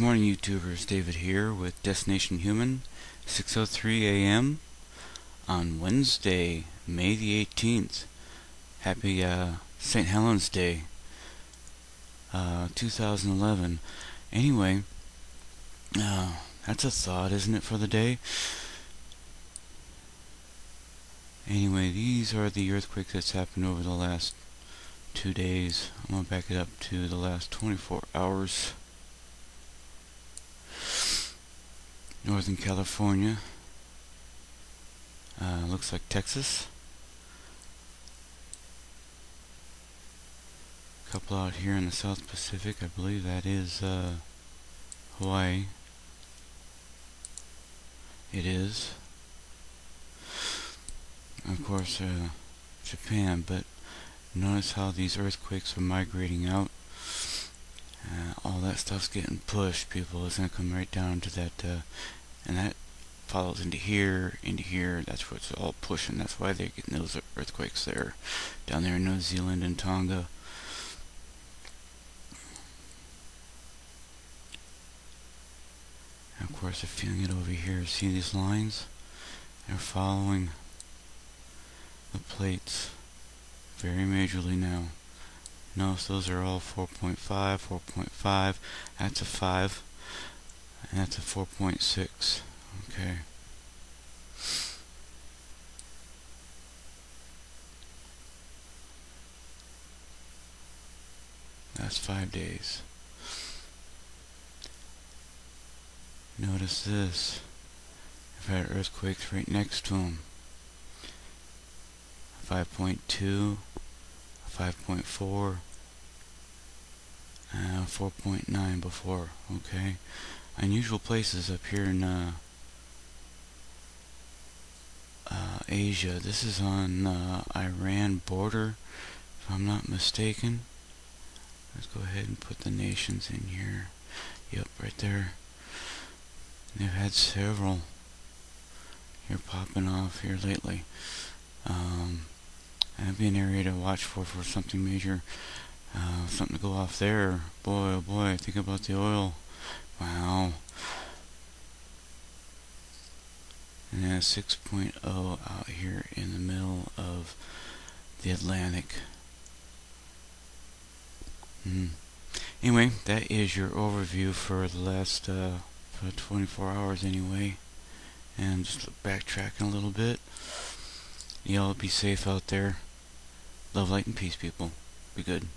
Good morning, YouTubers. David here with Destination Human, 6:03 a.m. on Wednesday, May the 18th. Happy St. Helen's Day, 2011. Anyway, that's a thought, isn't it, for the day? Anyway, these are the earthquakes that's happened over the last 2 days. I'm going to back it up to the last 24 hours. Northern California, looks like Texas, a couple out here in the South Pacific. I believe that is Hawaii. It is, of course, Japan. But notice how these earthquakes are migrating out. All that stuff's getting pushed, people. It's going to come right down to that, and that follows into here. That's where it's all pushing. That's why they're getting those earthquakes there, down there in New Zealand and Tonga. And of course, they're feeling it over here. See these lines? They're following the plates very majorly now. Notice those are all 4.5, 4.5. That's a 5, and that's a 4.6. Okay. That's 5 days. Notice this. I've had earthquakes right next to them. 5.2. 5.4, 4.9 before. Okay, unusual places up here in Asia. This is on Iran border, if I'm not mistaken. Let's go ahead and put the nations in here. Yep, right there. They've had several here popping off here lately. That'd be an area to watch for something major, something to go off there. Boy, oh boy, think about the oil. Wow. And then a 6.0 out here in the middle of the Atlantic. Anyway, that is your overview for the last for 24 hours anyway. And just backtracking a little bit. Y'all be safe out there. Love, light, and peace, people. Be good.